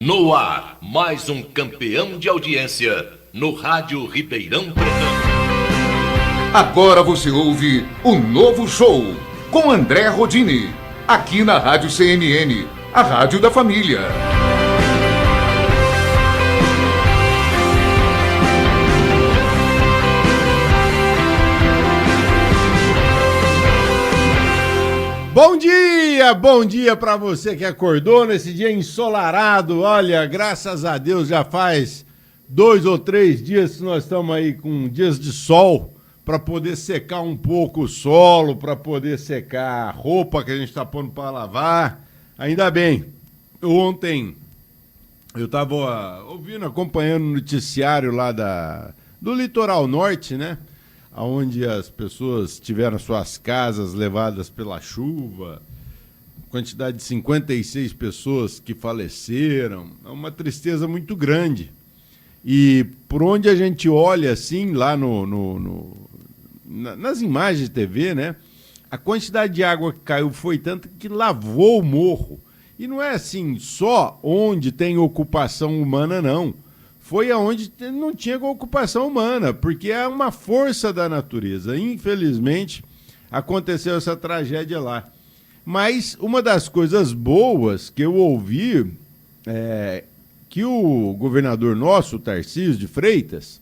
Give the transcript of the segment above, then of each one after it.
No ar, mais um campeão de audiência no Rádio Ribeirão Pretão. Agora você ouve o Novo Show com André Rodini, aqui na Rádio CNN, a rádio da família. Bom dia para você que acordou nesse dia ensolarado. Olha, graças a Deus já faz 2 ou 3 dias que nós estamos aí com dias de sol para poder secar um pouco o solo, para poder secar a roupa que a gente está pondo para lavar. Ainda bem, ontem eu estava acompanhando o noticiário lá do litoral norte, né? Onde as pessoas tiveram suas casas levadas pela chuva, quantidade de 56 pessoas que faleceram, é uma tristeza muito grande. E por onde a gente olha assim, lá nas imagens de TV, né, a quantidade de água que caiu foi tanta que lavou o morro. E não é assim só onde tem ocupação humana, não. Foi aonde não tinha ocupação humana, porque é uma força da natureza. Infelizmente, aconteceu essa tragédia lá. Mas uma das coisas boas que eu ouvi é que o governador nosso, o Tarcísio de Freitas,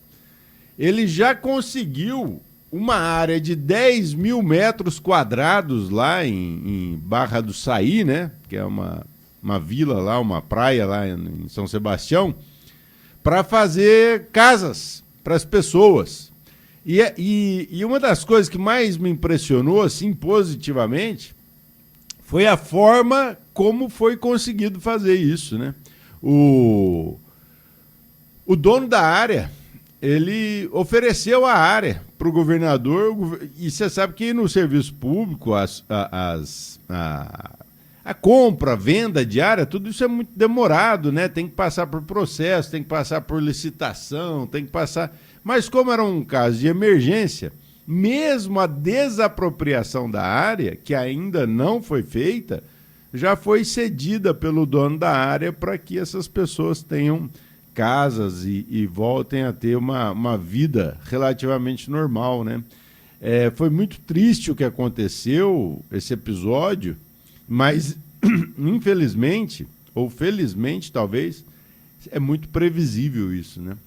ele já conseguiu uma área de 10 mil metros quadrados lá em Barra do Saí, né? Que é uma vila lá, uma praia lá em São Sebastião, para fazer casas para as pessoas. E uma das coisas que mais me impressionou, assim, positivamente, foi a forma como foi conseguido fazer isso, né? O dono da área, ele ofereceu a área para o governador, e você sabe que no serviço público, a compra, a venda de área, tudo isso é muito demorado, né? Tem que passar por processo, tem que passar por licitação, tem que passar... Mas como era um caso de emergência, mesmo a desapropriação da área, que ainda não foi feita, já foi cedida pelo dono da área para que essas pessoas tenham casas e voltem a ter uma vida relativamente normal, né? Foi muito triste o que aconteceu, esse episódio, mas, infelizmente, ou felizmente, talvez, é muito previsível isso, né?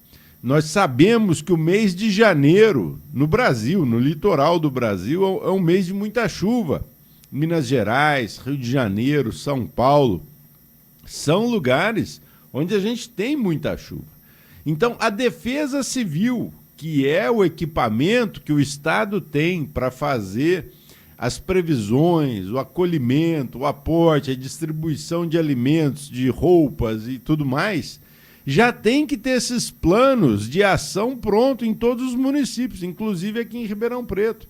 Nós sabemos que o mês de janeiro, no Brasil, no litoral do Brasil, é um mês de muita chuva. Minas Gerais, Rio de Janeiro, São Paulo, são lugares onde a gente tem muita chuva. Então, a Defesa Civil, que é o equipamento que o Estado tem para fazer as previsões, o acolhimento, o aporte, a distribuição de alimentos, de roupas e tudo mais, já tem que ter esses planos de ação pronto em todos os municípios, inclusive aqui em Ribeirão Preto.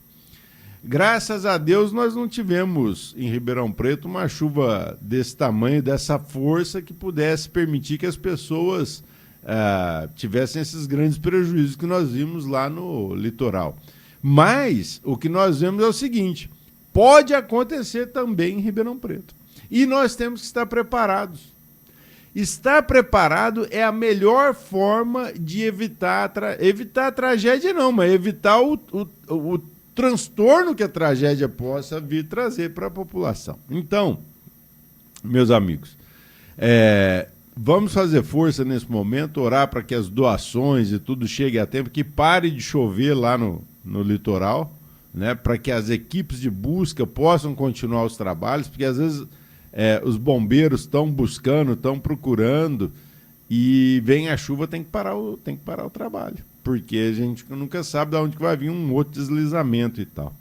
Graças a Deus nós não tivemos em Ribeirão Preto uma chuva desse tamanho, dessa força que pudesse permitir que as pessoas tivessem esses grandes prejuízos que nós vimos lá no litoral. Mas o que nós vemos é o seguinte: pode acontecer também em Ribeirão Preto. E nós temos que estar preparados. Estar preparado é a melhor forma de evitar a tragédia, não, mas evitar o transtorno que a tragédia possa vir trazer para a população. Então, meus amigos, vamos fazer força nesse momento, orar para que as doações e tudo chegue a tempo, que pare de chover lá no litoral, né, para que as equipes de busca possam continuar os trabalhos, porque às vezes os bombeiros estão buscando, estão procurando, e vem a chuva, tem que parar o trabalho, porque a gente nunca sabe de onde vai vir um outro deslizamento e tal.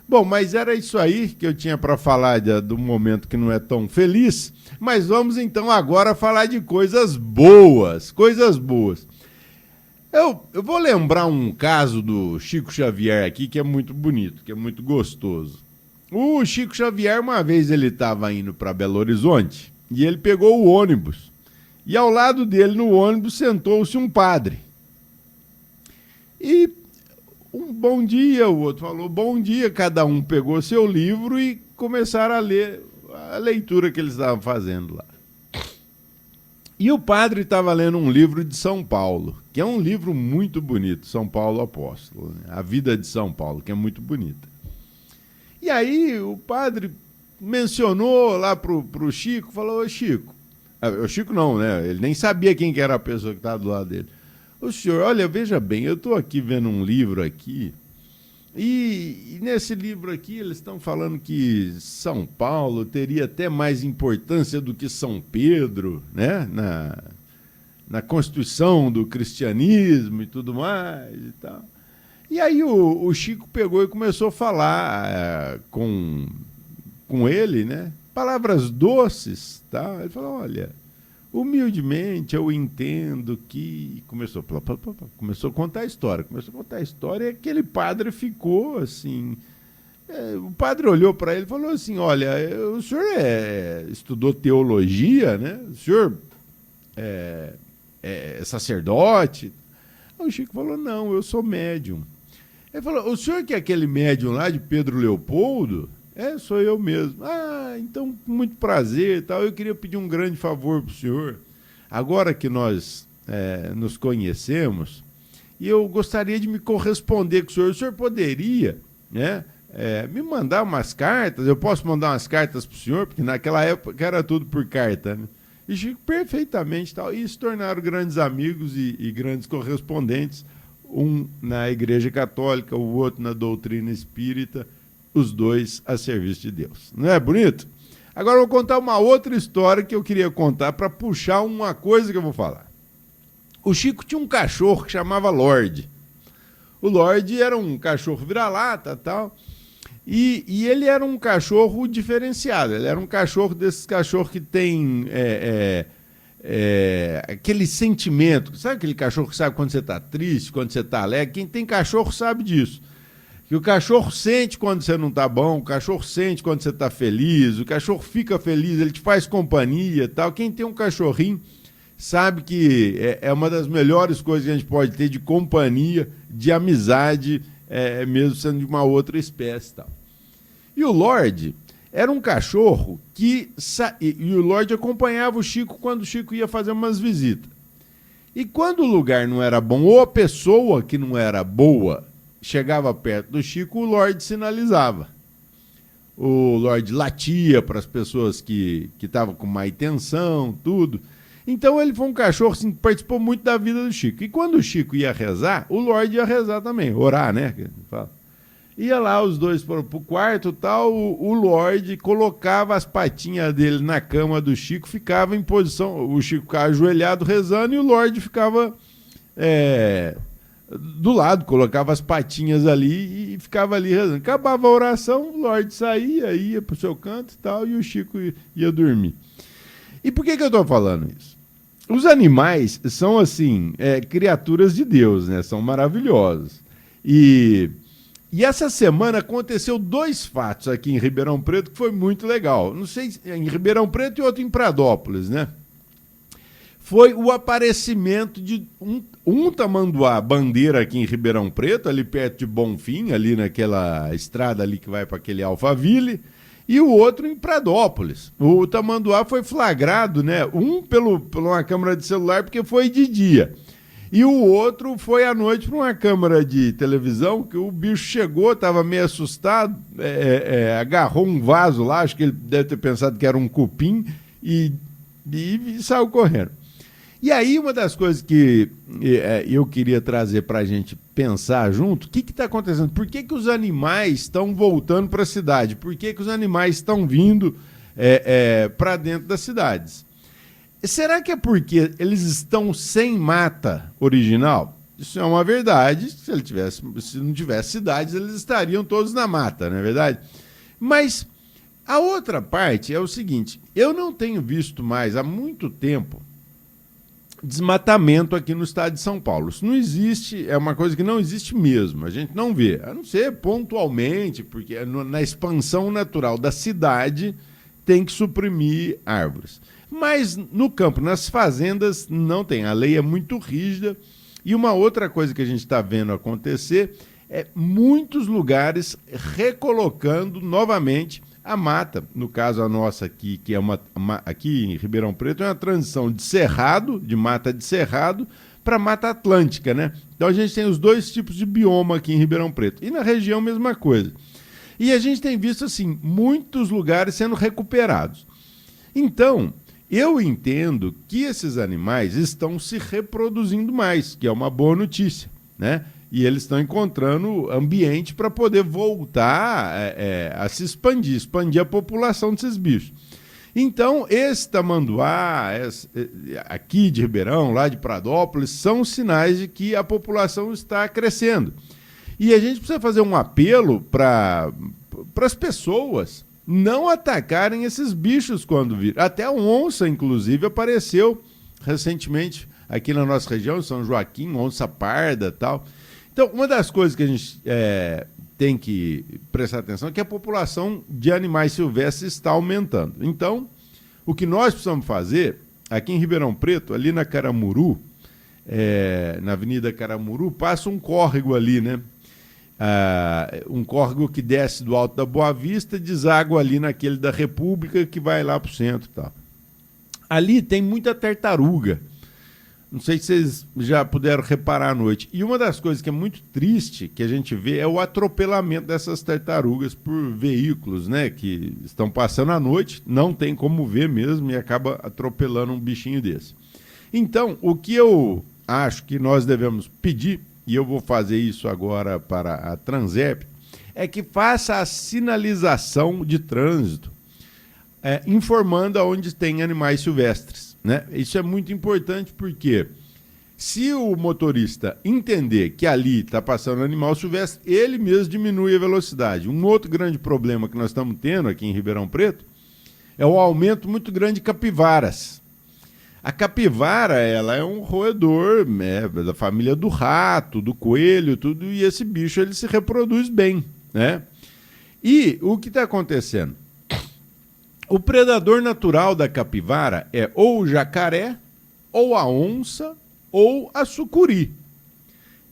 Bom, mas era isso aí que eu tinha para falar do momento que não é tão feliz, mas vamos então agora falar de coisas boas, Eu vou lembrar um caso do Chico Xavier aqui que é muito bonito, que é muito gostoso. O Chico Xavier, uma vez ele estava indo para Belo Horizonte e ele pegou o ônibus. E ao lado dele, no ônibus, sentou-se um padre. E um bom dia, o outro falou bom dia, cada um pegou seu livro e começaram a ler a leitura que eles estavam fazendo lá. E o padre estava lendo um livro de São Paulo, que é um livro muito bonito, São Paulo Apóstolo, né? A Vida de São Paulo, que é muito bonita. E aí o padre mencionou lá pro Chico, falou: ô Chico, o Chico não, né? Ele nem sabia quem que era a pessoa que estava do lado dele. Ô senhor, olha, veja bem, eu estou aqui vendo um livro aqui, e nesse livro aqui eles estão falando que São Paulo teria até mais importância do que São Pedro, né? Na constituição do cristianismo e tudo mais e tal. E aí o Chico pegou e começou a falar com ele, né? Palavras doces, tá? Ele falou: olha, humildemente eu entendo que... Começou a contar a história. E aquele padre ficou assim... O padre olhou para ele e falou assim: olha, o senhor estudou teologia, né? O senhor é sacerdote? Aí o Chico falou: não, eu sou médium. Ele falou: o senhor que é aquele médium lá de Pedro Leopoldo? Sou eu mesmo. Ah, então, muito prazer e tal. Eu queria pedir um grande favor para o senhor. Agora que nós nos conhecemos, e eu gostaria de me corresponder com o senhor poderia, né, me mandar umas cartas? Eu posso mandar umas cartas para o senhor? Porque naquela época era tudo por carta, né? E Chico perfeitamente tal. E se tornaram grandes amigos e grandes correspondentes, um na Igreja Católica, o outro na doutrina espírita, os dois a serviço de Deus. Não é bonito? Agora eu vou contar uma outra história que eu queria contar para puxar uma coisa que eu vou falar. O Chico tinha um cachorro que chamava Lorde. O Lorde era um cachorro vira-lata e tal, e ele era um cachorro diferenciado. Ele era um cachorro desses cachorros que tem aquele sentimento. Sabe aquele cachorro que sabe quando você está triste, quando você está alegre? Quem tem cachorro sabe disso. Que o cachorro sente quando você não está bom, o cachorro sente quando você está feliz, o cachorro fica feliz, ele te faz companhia e tal. Quem tem um cachorrinho sabe que é uma das melhores coisas que a gente pode ter de companhia, de amizade, mesmo sendo de uma outra espécie e tal. E o Lorde era um cachorro que... E o Lorde acompanhava o Chico quando o Chico ia fazer umas visitas. E quando o lugar não era bom, ou a pessoa que não era boa chegava perto do Chico, o Lorde sinalizava. O Lorde latia para as pessoas que estavam com má intenção, tudo. Então ele foi um cachorro assim, que participou muito da vida do Chico. E quando o Chico ia rezar, o Lorde ia rezar também, orar, né? Ia lá os dois para o quarto e tal, o Lorde colocava as patinhas dele na cama do Chico, ficava em posição, o Chico ficava ajoelhado rezando e o Lorde ficava... do lado, colocava as patinhas ali e ficava ali rezando. Acabava a oração, o Lorde saía, ia pro seu canto e tal, e o Chico ia dormir. E por que eu estou falando isso? Os animais são, assim, criaturas de Deus, né? São maravilhosos. E essa semana aconteceu 2 fatos aqui em Ribeirão Preto que foi muito legal. Não sei, em Ribeirão Preto e outro em Pradópolis, né? Foi o aparecimento de um tamanduá bandeira aqui em Ribeirão Preto, ali perto de Bonfim, ali naquela estrada ali que vai para aquele Alphaville, e o outro em Pradópolis. O tamanduá foi flagrado, né? Um por uma câmera de celular, porque foi de dia. E o outro foi à noite por uma câmera de televisão, que o bicho chegou, estava meio assustado, agarrou um vaso lá, acho que ele deve ter pensado que era um cupim, e saiu correndo. E aí, uma das coisas que eu queria trazer para a gente pensar junto, o que está acontecendo? Por que os animais estão voltando para a cidade? Por que os animais estão vindo para dentro das cidades? Será que é porque eles estão sem mata original? Isso é uma verdade. Se não tivesse cidades, eles estariam todos na mata, não é verdade? Mas a outra parte é o seguinte: eu não tenho visto mais há muito tempo desmatamento aqui no estado de São Paulo. Isso não existe, é uma coisa que não existe mesmo, a gente não vê, a não ser pontualmente, porque na expansão natural da cidade tem que suprimir árvores. Mas no campo, nas fazendas, não tem, a lei é muito rígida. E uma outra coisa que a gente está vendo acontecer é muitos lugares recolocando novamente A mata, no caso a nossa aqui, que é aqui em Ribeirão Preto, é uma transição de cerrado, de mata de cerrado, para mata atlântica, né? Então a gente tem os dois tipos de bioma aqui em Ribeirão Preto. E na região, mesma coisa. E a gente tem visto, assim, muitos lugares sendo recuperados. Então, eu entendo que esses animais estão se reproduzindo mais, que é uma boa notícia, né? E eles estão encontrando ambiente para poder voltar a se expandir a população desses bichos. Então, esse tamanduá, aqui de Ribeirão, lá de Pradópolis, são sinais de que a população está crescendo. E a gente precisa fazer um apelo para as pessoas não atacarem esses bichos quando vir. Até a onça, inclusive, apareceu recentemente aqui na nossa região, São Joaquim, onça parda e tal. Então, uma das coisas que a gente tem que prestar atenção é que a população de animais silvestres está aumentando. Então, o que nós precisamos fazer, aqui em Ribeirão Preto, ali na Caramuru, na Avenida Caramuru, passa um córrego ali, né? Um córrego que desce do Alto da Boa Vista, deságua ali naquele da República, que vai lá para o centro e tal. Ali tem muita tartaruga. Não sei se vocês já puderam reparar à noite. E uma das coisas que é muito triste que a gente vê é o atropelamento dessas tartarugas por veículos, né? Que estão passando à noite, não tem como ver mesmo e acaba atropelando um bichinho desse. Então, o que eu acho que nós devemos pedir, e eu vou fazer isso agora para a Transerp, é que faça a sinalização de trânsito, informando aonde tem animais silvestres, né? Isso é muito importante porque se o motorista entender que ali está passando animal silvestre, ele mesmo diminui a velocidade. Um outro grande problema que nós estamos tendo aqui em Ribeirão Preto é o aumento muito grande de capivaras. A capivara, ela é um roedor, da família do rato, do coelho, tudo, e esse bicho ele se reproduz bem, né? E o que está acontecendo? O predador natural da capivara é ou o jacaré, ou a onça, ou a sucuri.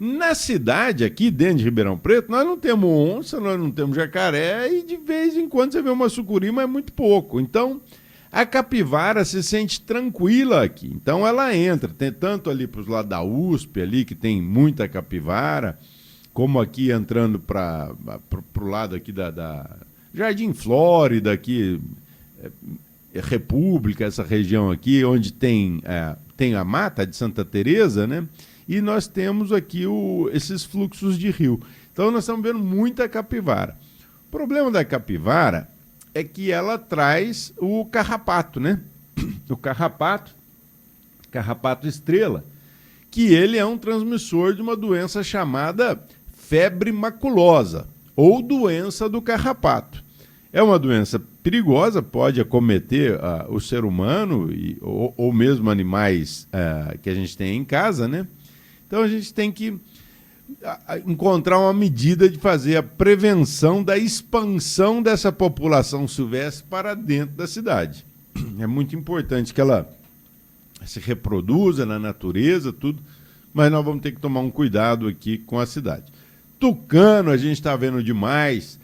Na cidade, aqui dentro de Ribeirão Preto, nós não temos onça, nós não temos jacaré, e de vez em quando você vê uma sucuri, mas muito pouco. Então, a capivara se sente tranquila aqui. Então, ela entra, tem tanto ali para os lados da USP, ali, que tem muita capivara, como aqui entrando para o lado aqui da Jardim Flórida, aqui... República, essa região aqui, onde tem a mata de Santa Teresa, né? E nós temos aqui esses fluxos de rio. Então nós estamos vendo muita capivara. O problema da capivara é que ela traz o carrapato, né? O carrapato estrela, que ele é um transmissor de uma doença chamada febre maculosa, ou doença do carrapato. É uma doença perigosa, pode acometer o ser humano ou mesmo animais que a gente tem em casa, né? Então a gente tem que encontrar uma medida de fazer a prevenção da expansão dessa população silvestre para dentro da cidade. É muito importante que ela se reproduza na natureza, tudo, mas nós vamos ter que tomar um cuidado aqui com a cidade. Tucano, a gente está vendo demais.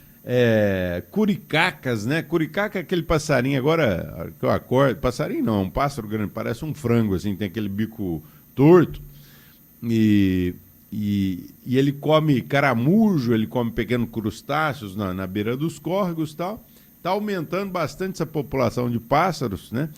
Curicacas, né? Curicaca é aquele passarinho, agora que eu acordo, passarinho não, é um pássaro grande, parece um frango, assim, tem aquele bico torto, e ele come caramujo, ele come pequenos crustáceos na beira dos córregos e tal. Está aumentando bastante essa população de pássaros, né?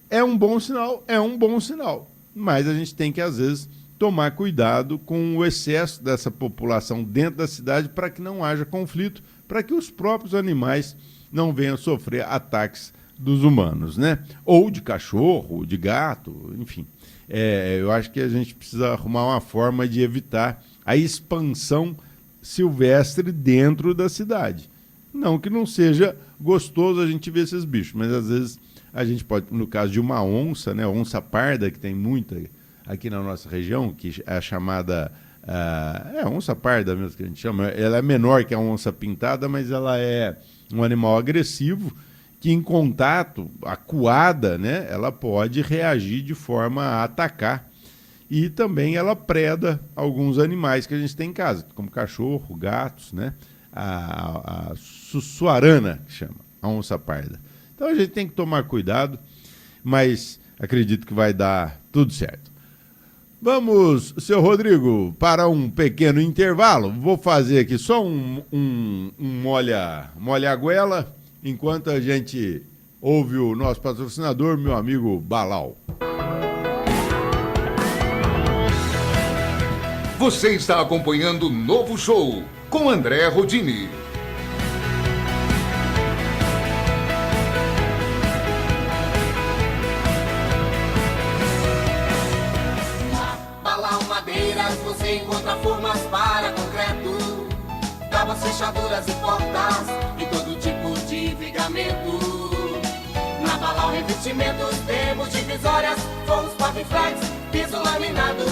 É um bom sinal, mas a gente tem que, às vezes, tomar cuidado com o excesso dessa população dentro da cidade para que não haja conflito, para que os próprios animais não venham sofrer ataques dos humanos, né? Ou de cachorro, de gato, enfim. Eu acho que a gente precisa arrumar uma forma de evitar a expansão silvestre dentro da cidade. Não que não seja gostoso a gente ver esses bichos, mas às vezes a gente pode, no caso de uma onça, né? Onça parda, que tem muita aqui na nossa região, que é a chamada... onça parda mesmo que a gente chama. Ela é menor que a onça pintada, mas ela é um animal agressivo que, em contato, acuada, né, ela pode reagir de forma a atacar. E também ela preda alguns animais que a gente tem em casa, como cachorro, gatos, né? A sussuarana, que chama. a onça parda. Então a gente tem que tomar cuidado, mas acredito que vai dar tudo certo. Vamos, seu Rodrigo, para um pequeno intervalo. Vou fazer aqui só um molha a goela, enquanto a gente ouve o nosso patrocinador, meu amigo Balau. Você está acompanhando o Novo Show com André Rodini. Você encontra formas para concreto, tábuas, fechaduras e portas e todo tipo de vigamento. Na Balau Revestimentos temos divisórias, forros, paviflex, piso laminado.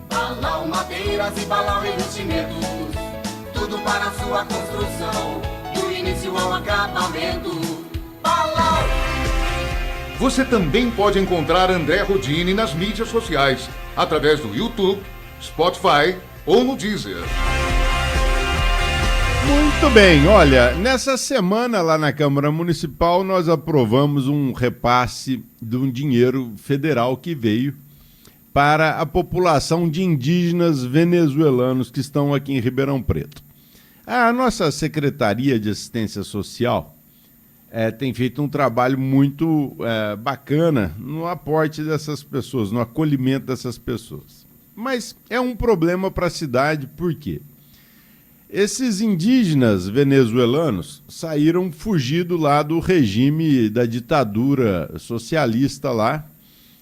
Balau Madeiras e Balau Revestimentos, tudo para a sua construção, do início ao acabamento. Balau. Você também pode encontrar André Rodini nas mídias sociais, através do YouTube, Spotify ou no Deezer. Muito bem, olha, nessa semana lá na Câmara Municipal nós aprovamos um repasse de um dinheiro federal que veio para a população de indígenas venezuelanos que estão aqui em Ribeirão Preto. A nossa Secretaria de Assistência Social tem feito um trabalho muito bacana no aporte dessas pessoas, no acolhimento dessas pessoas. Mas é um problema para a cidade, por quê? Esses indígenas venezuelanos saíram fugidos lá do regime da ditadura socialista lá,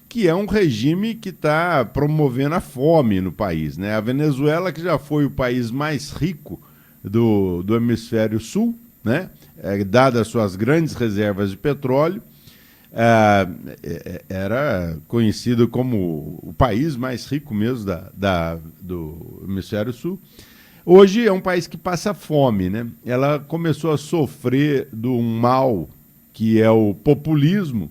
que é um regime que está promovendo a fome no país, né? A Venezuela, que já foi o país mais rico do hemisfério sul, né? Dadas suas grandes reservas de petróleo, era conhecido como o país mais rico mesmo do hemisfério sul. Hoje é um país que passa fome, né? Ela começou a sofrer de um mal que é o populismo.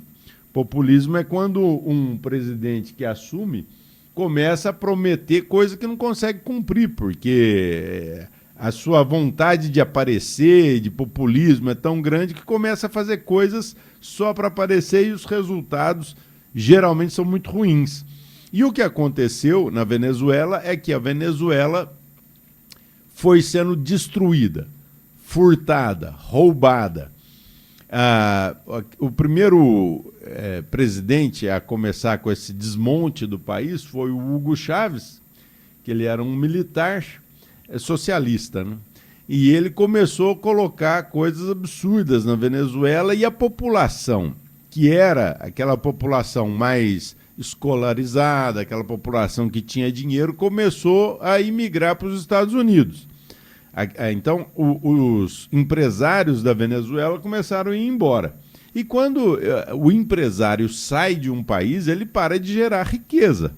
Populismo é quando um presidente que assume começa a prometer coisa que não consegue cumprir, porque a sua vontade de aparecer, de populismo é tão grande que começa a fazer coisas só para aparecer e os resultados geralmente são muito ruins. E o que aconteceu na Venezuela é que a Venezuela foi sendo destruída, furtada, roubada. O primeiro presidente a começar com esse desmonte do país foi o Hugo Chávez, que ele era um militar socialista, né? E ele começou a colocar coisas absurdas na Venezuela e a população, que era aquela população mais escolarizada, aquela população que tinha dinheiro, começou a imigrar para os Estados Unidos. Então, os empresários da Venezuela começaram a ir embora. E quando o empresário sai de um país, ele para de gerar riqueza.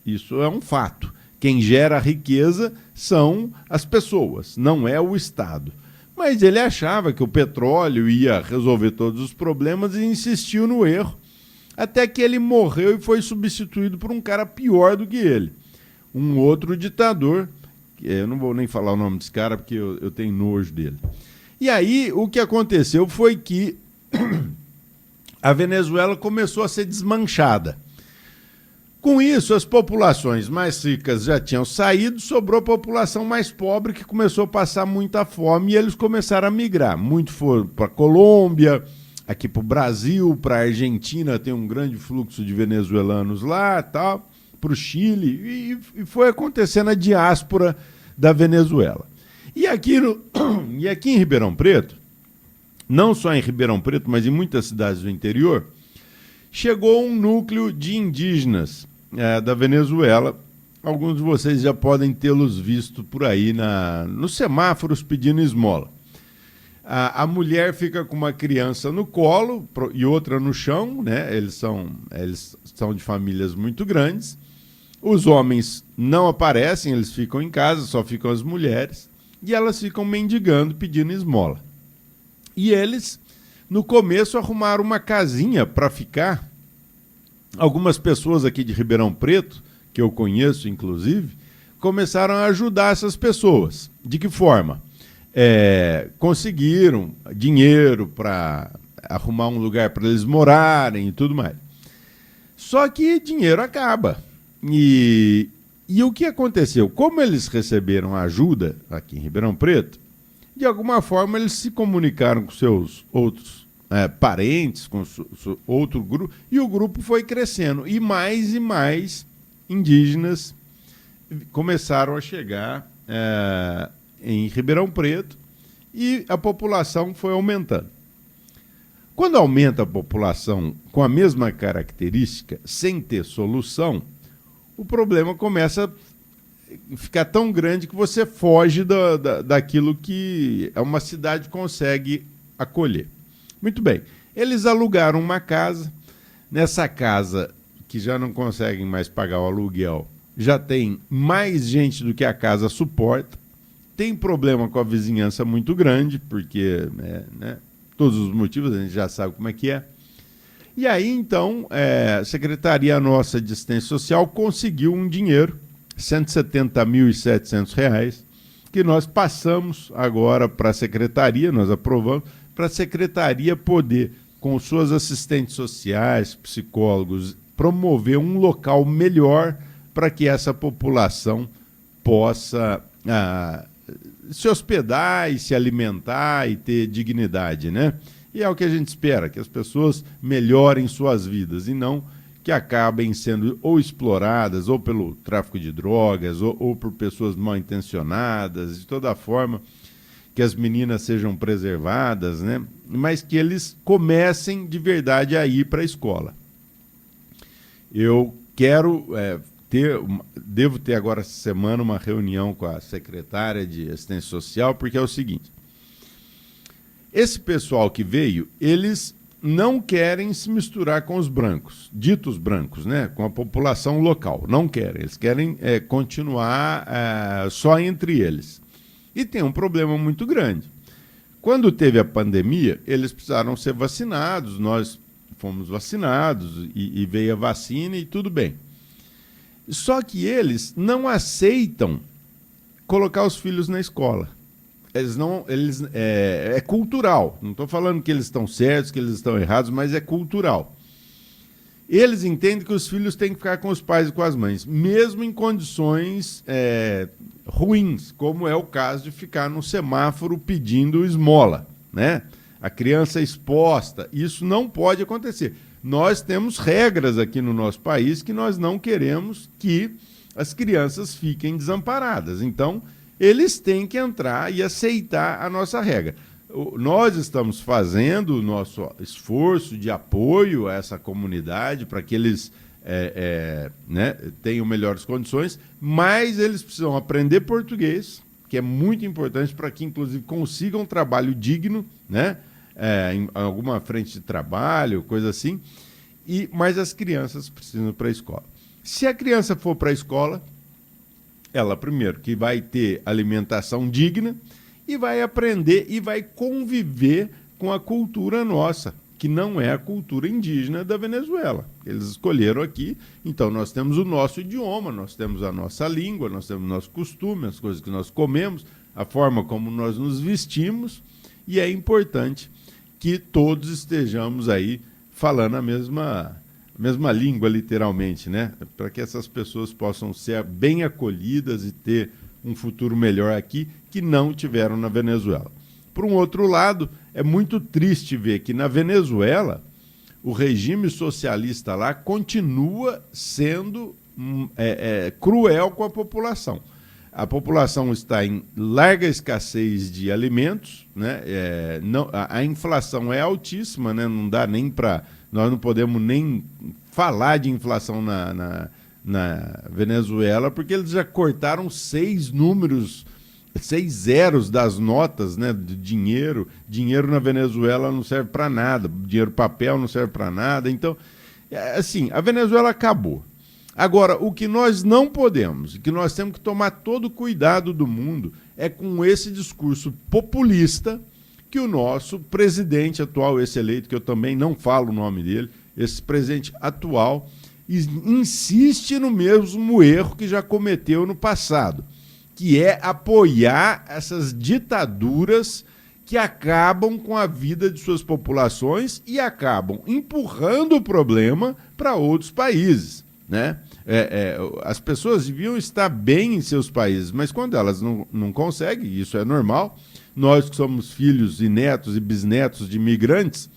Isso é um fato. Quem gera riqueza são as pessoas, não é o Estado. Mas ele achava que o petróleo ia resolver todos os problemas e insistiu no erro, até que ele morreu e foi substituído por um cara pior do que ele. Um outro ditador, eu não vou nem falar o nome desse cara porque eu tenho nojo dele. E aí o que aconteceu foi que a Venezuela começou a ser desmanchada. Com isso, as populações mais ricas já tinham saído, sobrou a população mais pobre que começou a passar muita fome e eles começaram a migrar. Muito foram para a Colômbia, aqui para o Brasil, para a Argentina, tem um grande fluxo de venezuelanos lá, tal, para o Chile, e foi acontecendo a diáspora da Venezuela. E aqui em Ribeirão Preto, não só em Ribeirão Preto, mas em muitas cidades do interior, chegou um núcleo de indígenas da Venezuela. Alguns de vocês já podem tê-los visto por aí nos semáforos pedindo esmola. A mulher fica com uma criança no colo e outra no chão, né? Eles são de famílias muito grandes. Os homens não aparecem, eles ficam em casa, só ficam as mulheres. E elas ficam mendigando, pedindo esmola. E eles, no começo, arrumaram uma casinha para ficar. Algumas pessoas aqui de Ribeirão Preto, que eu conheço inclusive, começaram a ajudar essas pessoas. De que forma? Conseguiram dinheiro para arrumar um lugar para eles morarem e tudo mais. Só que dinheiro acaba. E o que aconteceu? Como eles receberam ajuda aqui em Ribeirão Preto, de alguma forma eles se comunicaram com seus outros parentes, com outro grupo, e o grupo foi crescendo. E mais indígenas começaram a chegar em Ribeirão Preto e a população foi aumentando. Quando aumenta a população com a mesma característica, sem ter solução, o problema começa a ficar tão grande que você foge daquilo que uma cidade consegue acolher. Muito bem, eles alugaram uma casa. Nessa casa, que já não conseguem mais pagar o aluguel, já tem mais gente do que a casa suporta. Tem problema com a vizinhança muito grande, porque todos os motivos a gente já sabe como é que é. E aí, então, a Secretaria nossa de Assistência Social conseguiu um dinheiro, R$ 170.700, que nós passamos agora para a Secretaria, nós aprovamos, para a Secretaria poder, com suas assistentes sociais, psicólogos, promover um local melhor para que essa população possa se hospedar e se alimentar e ter dignidade, né? E é o que a gente espera, que as pessoas melhorem suas vidas e não que acabem sendo ou exploradas ou pelo tráfico de drogas ou por pessoas mal intencionadas, de toda forma, que as meninas sejam preservadas, né? Mas que eles comecem de verdade a ir para a escola. Eu quero devo ter agora essa semana uma reunião com a secretária de Assistência Social, porque é o seguinte: esse pessoal que veio, eles não querem se misturar com os brancos, ditos brancos, né? Com a população local, não querem. Eles querem continuar só entre eles. E tem um problema muito grande. Quando teve a pandemia, eles precisaram ser vacinados, nós fomos vacinados e veio a vacina e tudo bem. Só que eles não aceitam colocar os filhos na escola. É cultural. Não estou falando que eles estão certos, que eles estão errados, mas é cultural. Eles entendem que os filhos têm que ficar com os pais e com as mães, mesmo em condições ruins, como é o caso de ficar no semáforo pedindo esmola, né? A criança exposta, isso não pode acontecer. Nós temos regras aqui no nosso país que nós não queremos que as crianças fiquem desamparadas. Então, eles têm que entrar e aceitar a nossa regra. Nós estamos fazendo o nosso esforço de apoio a essa comunidade para que eles tenham melhores condições, mas eles precisam aprender português, que é muito importante para que, inclusive, consigam um trabalho digno, né? Em alguma frente de trabalho, coisa assim, mas as crianças precisam ir para a escola. Se a criança for para a escola, ela, primeiro, que vai ter alimentação digna e vai aprender e vai conviver com a cultura nossa, que não é a cultura indígena da Venezuela. Eles escolheram aqui, então nós temos o nosso idioma, nós temos a nossa língua, nós temos o nosso costume, as coisas que nós comemos, a forma como nós nos vestimos, e é importante que todos estejamos aí falando a mesma língua, literalmente, né? Para que essas pessoas possam ser bem acolhidas e ter um futuro melhor aqui, que não tiveram na Venezuela. Por um outro lado, é muito triste ver que na Venezuela o regime socialista lá continua sendo cruel com a população. A população está em larga escassez de alimentos, né? A inflação é altíssima, né? Não dá nem para... Nós não podemos nem falar de inflação na Venezuela, porque eles já cortaram 6 zeros das notas, né, de dinheiro. Dinheiro na Venezuela não serve para nada, dinheiro papel não serve para nada. Então, assim, a Venezuela acabou. Agora, o que nós não podemos, e que nós temos que tomar todo o cuidado do mundo, é com esse discurso populista que o nosso presidente atual, esse eleito, que eu também não falo o nome dele, esse presidente atual, insiste no mesmo erro que já cometeu no passado, que é apoiar essas ditaduras que acabam com a vida de suas populações e acabam empurrando o problema para outros países, né? As pessoas deviam estar bem em seus países, mas quando elas não conseguem, isso é normal, nós que somos filhos e netos e bisnetos de imigrantes,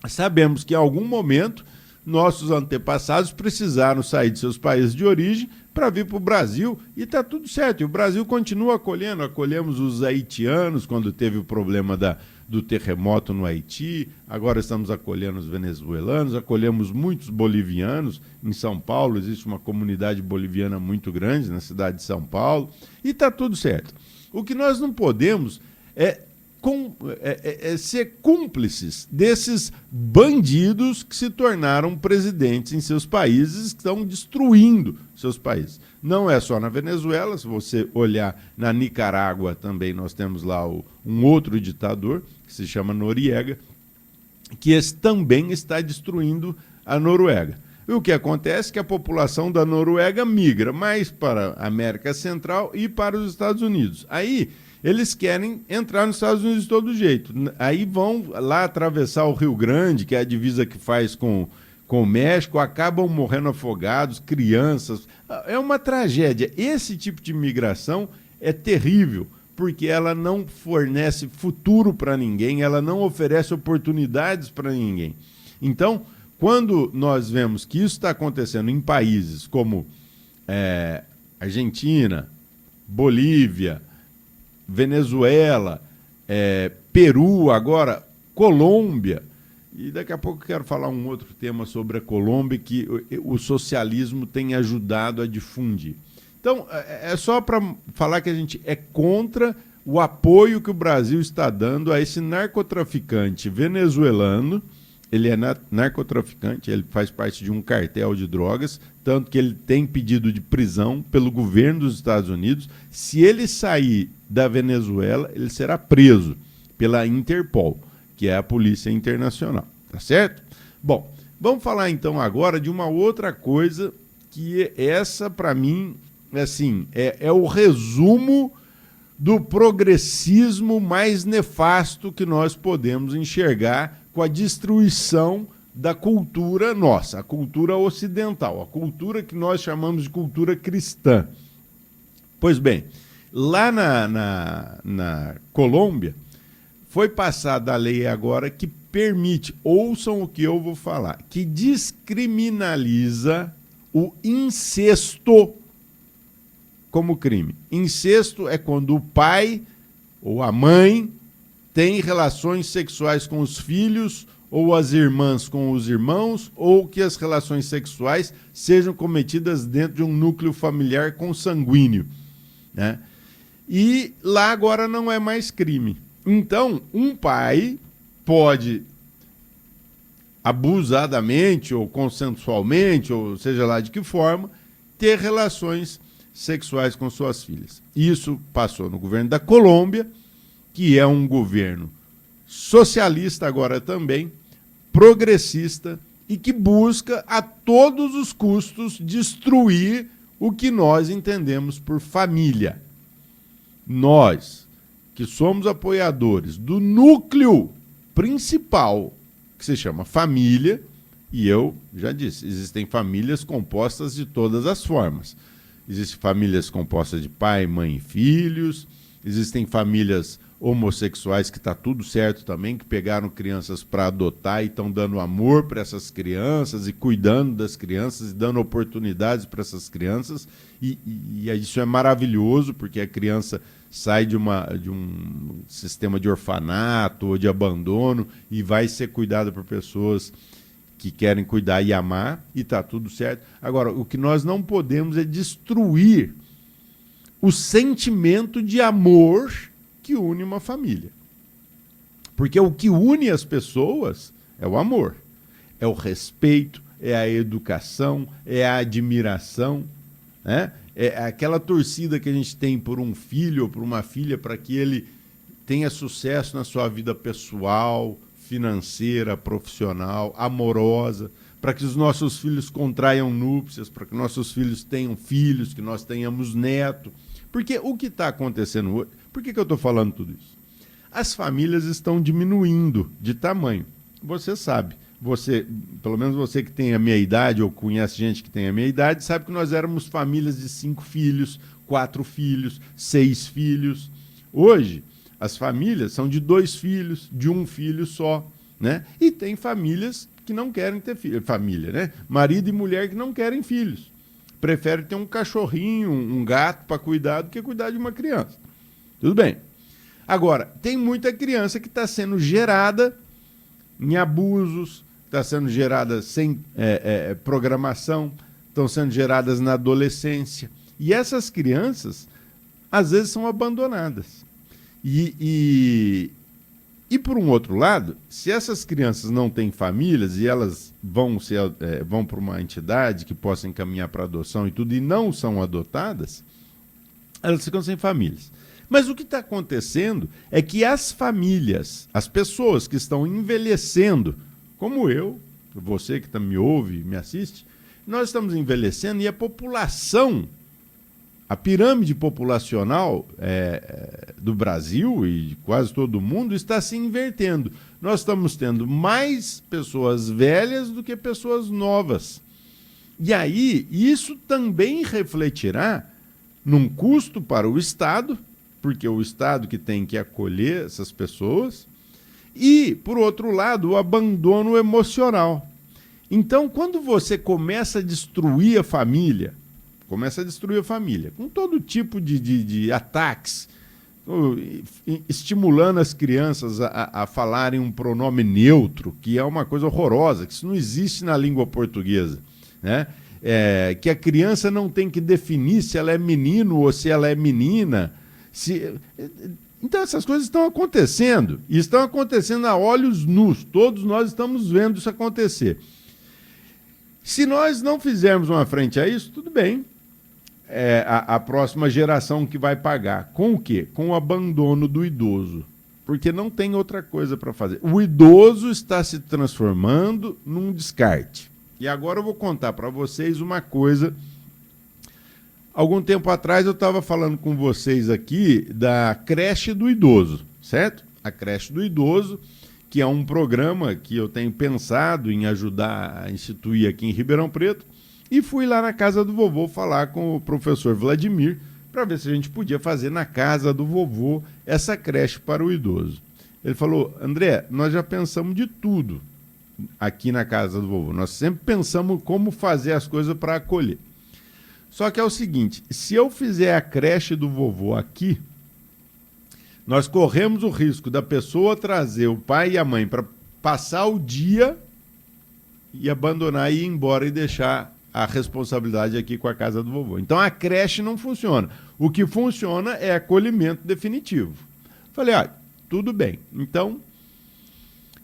sabemos que em algum momento nossos antepassados precisaram sair de seus países de origem para vir para o Brasil e está tudo certo. E o Brasil continua acolhendo. Acolhemos os haitianos quando teve o problema do terremoto no Haiti, agora estamos acolhendo os venezuelanos, acolhemos muitos bolivianos. Em São Paulo existe uma comunidade boliviana muito grande, na cidade de São Paulo, e está tudo certo. O que nós não podemos é ser cúmplices desses bandidos que se tornaram presidentes em seus países, que estão destruindo seus países. Não é só na Venezuela, se você olhar na Nicarágua também nós temos lá um outro ditador, que se chama Noriega, que também está destruindo a Noruega. E o que acontece é que a população da Noruega migra mais para a América Central e para os Estados Unidos. Aí eles querem entrar nos Estados Unidos de todo jeito. Aí vão lá atravessar o Rio Grande, que é a divisa que faz com o México, acabam morrendo afogados, crianças. É uma tragédia. Esse tipo de migração é terrível, porque ela não fornece futuro para ninguém, ela não oferece oportunidades para ninguém. Então, quando nós vemos que isso está acontecendo em países como Argentina, Bolívia, Venezuela, Peru, agora Colômbia, e daqui a pouco eu quero falar um outro tema sobre a Colômbia que o socialismo tem ajudado a difundir. Então, é só para falar que a gente é contra o apoio que o Brasil está dando a esse narcotraficante venezuelano. Ele é narcotraficante, ele faz parte de um cartel de drogas, tanto que ele tem pedido de prisão pelo governo dos Estados Unidos. Se ele sair da Venezuela, ele será preso pela Interpol, que é a Polícia Internacional, tá certo? Bom, vamos falar então agora de uma outra coisa que essa, para mim, assim, é o resumo do progressismo mais nefasto que nós podemos enxergar com a destruição da cultura nossa, a cultura ocidental, a cultura que nós chamamos de cultura cristã. Pois bem, lá na Colômbia, foi passada a lei agora que permite, ouçam o que eu vou falar, que descriminaliza o incesto como crime. Incesto é quando o pai ou a mãe tem relações sexuais com os filhos, ou as irmãs com os irmãos, ou que as relações sexuais sejam cometidas dentro de um núcleo familiar consanguíneo, né? E lá agora não é mais crime. Então, um pai pode, abusadamente ou consensualmente, ou seja lá de que forma, ter relações sexuais com suas filhas. Isso passou no governo da Colômbia, que é um governo socialista agora também, progressista, e que busca a todos os custos destruir o que nós entendemos por família. Nós, que somos apoiadores do núcleo principal, que se chama família, e eu já disse, existem famílias compostas de todas as formas. Existem famílias compostas de pai, mãe e filhos, existem famílias homossexuais que está tudo certo também, que pegaram crianças para adotar e estão dando amor para essas crianças e cuidando das crianças e dando oportunidades para essas crianças, e isso é maravilhoso, porque a criança sai de um sistema de orfanato ou de abandono e vai ser cuidada por pessoas que querem cuidar e amar, e está tudo certo. Agora, o que nós não podemos é destruir o sentimento de amor que une uma família. Porque o que une as pessoas é o amor, é o respeito, é a educação, é a admiração, né? É aquela torcida que a gente tem por um filho ou por uma filha para que ele tenha sucesso na sua vida pessoal, financeira, profissional, amorosa, para que os nossos filhos contraiam núpcias, para que nossos filhos tenham filhos, que nós tenhamos neto, Porque o que está acontecendo hoje... Por que eu estou falando tudo isso? As famílias estão diminuindo de tamanho. Você sabe, pelo menos você que tem a minha idade ou conhece gente que tem a minha idade, sabe que nós éramos famílias de 5 filhos, 4 filhos, 6 filhos. Hoje, as famílias são de 2 filhos, de 1 filho só, né? E tem famílias que não querem ter filho, família, né? Marido e mulher que não querem filhos. Preferem ter um cachorrinho, um gato para cuidar do que cuidar de uma criança. Tudo bem. Agora, tem muita criança que está sendo gerada em abusos, está sendo gerada sem programação, estão sendo geradas na adolescência. E essas crianças, às vezes, são abandonadas. E por um outro lado, se essas crianças não têm famílias e elas vão para uma entidade que possa encaminhar para adoção e tudo, e não são adotadas, elas ficam sem famílias. Mas o que está acontecendo é que as famílias, as pessoas que estão envelhecendo, como eu, você que me ouve, me assiste, nós estamos envelhecendo e a população, a pirâmide populacional do Brasil e de quase todo mundo está se invertendo. Nós estamos tendo mais pessoas velhas do que pessoas novas. E aí, isso também refletirá num custo para o Estado, porque o Estado que tem que acolher essas pessoas, e, por outro lado, o abandono emocional. Então, quando você começa a destruir a família, com todo tipo de ataques, estimulando as crianças a falarem um pronome neutro, que é uma coisa horrorosa, que isso não existe na língua portuguesa, né? Que a criança não tem que definir se ela é menino ou se ela é menina. Então essas coisas estão acontecendo, e estão acontecendo a olhos nus, todos nós estamos vendo isso acontecer. Se nós não fizermos uma frente a isso, tudo bem, a próxima geração que vai pagar. Com o quê? Com o abandono do idoso, porque não tem outra coisa para fazer. O idoso está se transformando num descarte. E agora eu vou contar para vocês uma coisa. Algum tempo atrás eu estava falando com vocês aqui da creche do idoso, certo? A creche do idoso, que é um programa que eu tenho pensado em ajudar a instituir aqui em Ribeirão Preto, e fui lá na casa do vovô falar com o professor Vladimir para ver se a gente podia fazer na casa do vovô essa creche para o idoso. Ele falou: André, nós já pensamos de tudo aqui na casa do vovô, nós sempre pensamos como fazer as coisas para acolher. Só que é o seguinte, se eu fizer a creche do vovô aqui, nós corremos o risco da pessoa trazer o pai e a mãe para passar o dia e abandonar e ir embora e deixar a responsabilidade aqui com a casa do vovô. Então a creche não funciona. O que funciona é acolhimento definitivo. Falei, tudo bem. Então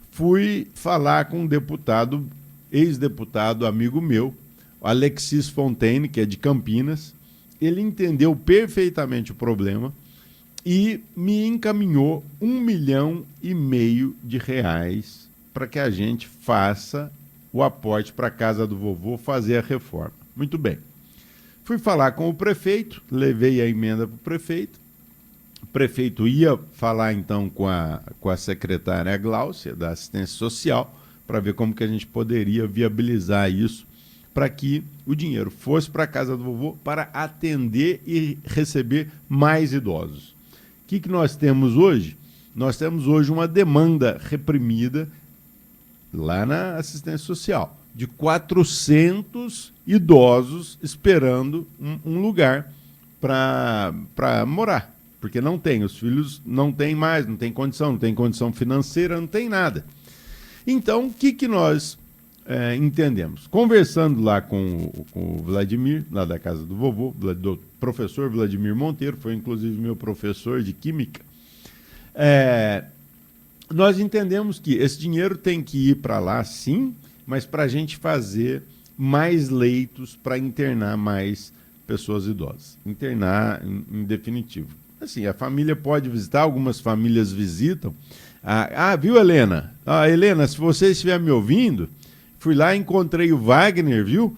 fui falar com um deputado, ex-deputado, amigo meu, Alexis Fontaine, que é de Campinas. Ele entendeu perfeitamente o problema e me encaminhou R$1,5 milhão para que a gente faça o aporte para a casa do vovô fazer a reforma. Muito bem. Fui falar com o prefeito, levei a emenda para o prefeito. O prefeito ia falar então com a secretária Gláucia, da assistência social, para ver como que a gente poderia viabilizar isso para que o dinheiro fosse para a casa do vovô para atender e receber mais idosos. O que nós temos hoje? Nós temos hoje uma demanda reprimida lá na assistência social, de 400 idosos esperando um lugar para morar, porque não tem, os filhos não têm mais, não tem condição financeira, não tem nada. Então, o que nós entendemos? Conversando lá com o Vladimir, lá da casa do vovô, do professor Vladimir Monteiro, foi inclusive meu professor de Química, nós entendemos que esse dinheiro tem que ir para lá, sim, mas para a gente fazer mais leitos para internar mais pessoas idosas. Internar em definitivo. Assim, a família pode visitar, algumas famílias visitam. Viu, Helena? Helena, se você estiver me ouvindo, fui lá, encontrei o Wagner, viu?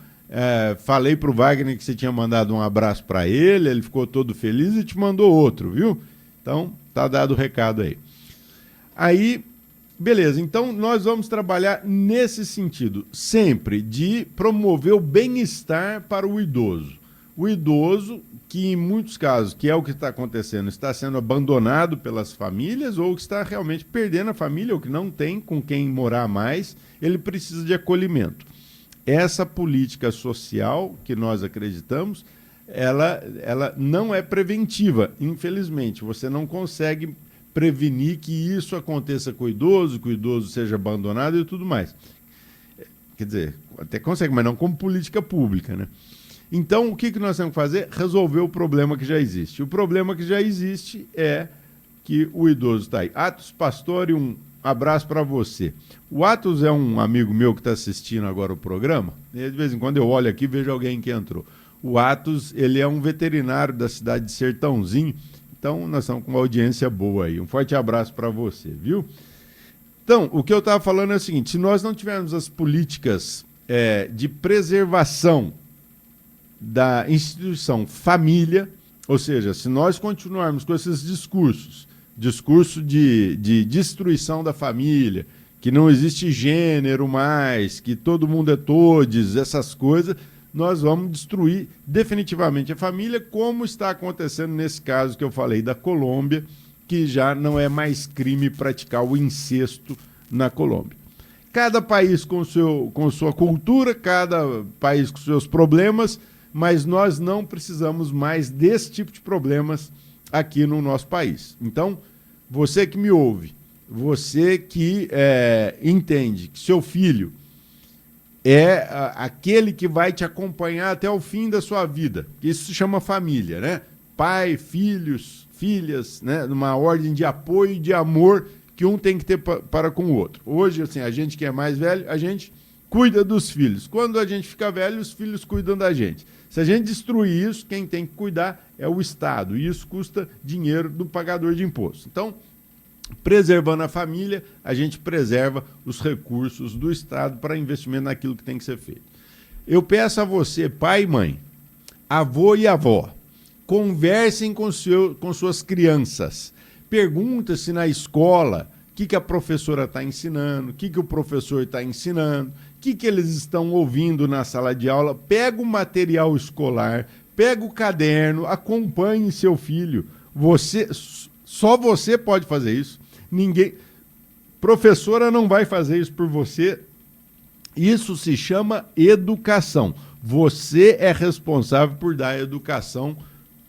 Falei pro Wagner que você tinha mandado um abraço para ele ficou todo feliz e te mandou outro, viu? Então, tá dado o recado aí. Aí, beleza, então nós vamos trabalhar nesse sentido, sempre de promover o bem-estar para o idoso. O idoso, que em muitos casos, que é o que está acontecendo, está sendo abandonado pelas famílias ou que está realmente perdendo a família ou que não tem com quem morar mais, ele precisa de acolhimento. Essa política social que nós acreditamos, ela não é preventiva, infelizmente. Você não consegue prevenir que isso aconteça com o idoso, que o idoso seja abandonado e tudo mais. Quer dizer, até consegue, mas não como política pública, né? Então, o que nós temos que fazer? Resolver o problema que já existe. O problema que já existe é que o idoso está aí. Atos Pastore, um abraço para você. O Atos é um amigo meu que está assistindo agora o programa. E de vez em quando eu olho aqui e vejo alguém que entrou. O Atos, ele é um veterinário da cidade de Sertãozinho. Então, nós estamos com uma audiência boa aí. Um forte abraço para você, viu? Então, o que eu estava falando é o seguinte. Se nós não tivermos as políticas de preservação da instituição família, ou seja, se nós continuarmos com esses discurso de destruição da família, que não existe gênero mais, que todo mundo é todes, essas coisas, nós vamos destruir definitivamente a família, como está acontecendo nesse caso que eu falei da Colômbia, que já não é mais crime praticar o incesto na Colômbia. Cada país com sua cultura, cada país com seus problemas, mas nós não precisamos mais desse tipo de problemas aqui no nosso país. Então, você que me ouve, você que entende que seu filho é aquele que vai te acompanhar até o fim da sua vida, isso se chama família, né? Pai, filhos, filhas, né? Numa ordem de apoio e de amor que um tem que ter para com o outro. Hoje, assim, a gente que é mais velho, a gente cuida dos filhos. Quando a gente fica velho, os filhos cuidam da gente. Se a gente destruir isso, quem tem que cuidar é o Estado. E isso custa dinheiro do pagador de imposto. Então, preservando a família, a gente preserva os recursos do Estado para investimento naquilo que tem que ser feito. Eu peço a você, pai e mãe, avô e avó, conversem com suas crianças. Pergunta se na escola o que a professora está ensinando, o que o professor está ensinando, o que eles estão ouvindo na sala de aula. Pega o material escolar, pega o caderno, acompanhe seu filho. Só você pode fazer isso. Ninguém. Professora não vai fazer isso por você. Isso se chama educação. Você é responsável por dar educação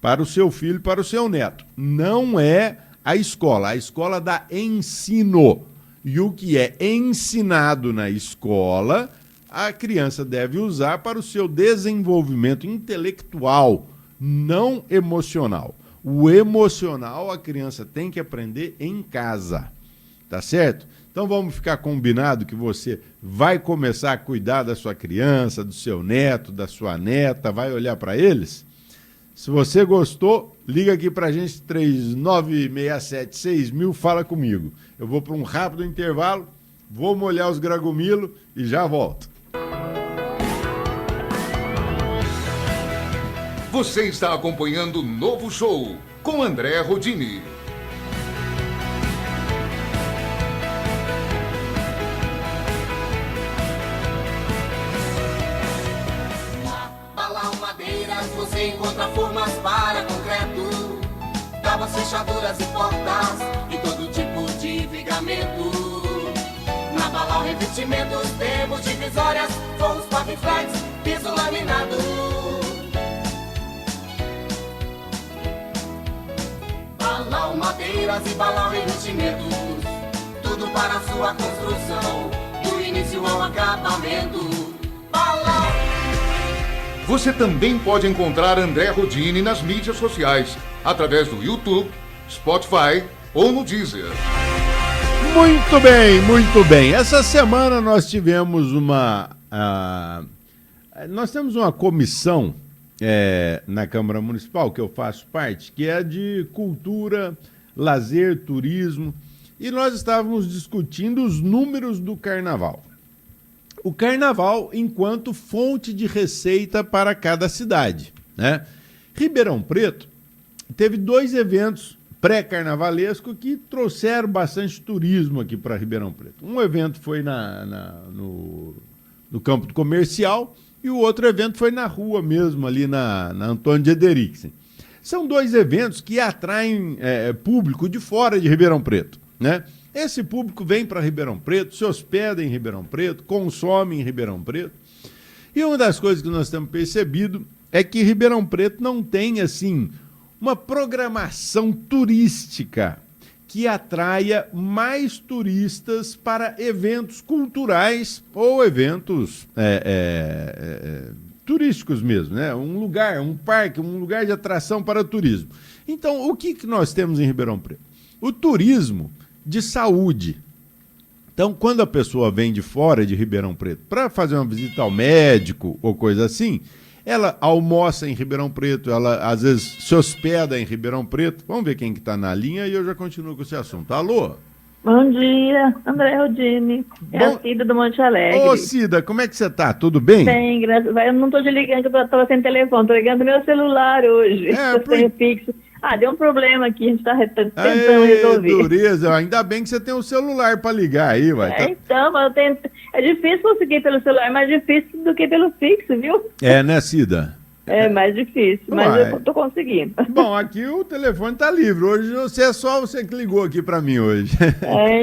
para o seu filho, para o seu neto. Não é a escola. A escola dá ensino. E o que é ensinado na escola, a criança deve usar para o seu desenvolvimento intelectual, não emocional. O emocional a criança tem que aprender em casa, tá certo? Então vamos ficar combinado que você vai começar a cuidar da sua criança, do seu neto, da sua neta, vai olhar para eles? Se você gostou, liga aqui pra gente, 3967-6000, fala comigo. Eu vou para um rápido intervalo, vou molhar os gragomilos e já volto. Você está acompanhando o Novo Show com André Rodini. Você encontra formas para concreto, tábuas, fechaduras e portas e todo tipo de vigamento. Na Balau Revestimentos temos divisórias, forros, paviflex, piso laminado. Balau Madeiras e Balau Revestimentos, tudo para a sua construção, do início ao acabamento. Balau. Você também pode encontrar André Rodini nas mídias sociais, através do YouTube, Spotify ou no Deezer. Muito bem, muito bem. Essa semana nós tivemos nós temos uma comissão na Câmara Municipal, que eu faço parte, que é de cultura, lazer, turismo, e nós estávamos discutindo os números do carnaval. o carnaval enquanto fonte de receita para cada cidade, né? Ribeirão Preto teve 2 eventos pré-carnavalesco que trouxeram bastante turismo aqui para Ribeirão Preto. Um evento foi no campo do comercial e o outro evento foi na rua mesmo, ali na Antônio de Ederiksen. São 2 eventos que atraem público de fora de Ribeirão Preto, né? Esse público vem para Ribeirão Preto, se hospeda em Ribeirão Preto, consome em Ribeirão Preto. E uma das coisas que nós temos percebido é que Ribeirão Preto não tem, assim, uma programação turística que atraia mais turistas para eventos culturais ou eventos turísticos mesmo, né? Um lugar, um parque, um lugar de atração para o turismo. Então, o que nós temos em Ribeirão Preto? O turismo de saúde. Então, quando a pessoa vem de fora de Ribeirão Preto para fazer uma visita ao médico ou coisa assim, ela almoça em Ribeirão Preto, ela às vezes se hospeda em Ribeirão Preto. Vamos ver quem que está na linha e eu já continuo com esse assunto. Alô? Bom dia, André Rodine. É a Cida do Monte Alegre. Ô, Cida, como é que você tá? Tudo bem? Bem, graças a Deus. Eu não estou te ligando, que eu estava sem telefone. Estou ligando do meu celular hoje. Eu tenho fixo. Deu um problema aqui, a gente está tentando resolver. Dureza, ainda bem que você tem um celular para ligar aí, vai. Então, é difícil conseguir pelo celular, mais difícil do que pelo fixo, viu? É, né, Cida? É mais difícil, mas eu tô conseguindo. Bom, aqui o telefone tá livre. Hoje é só você que ligou aqui para mim hoje.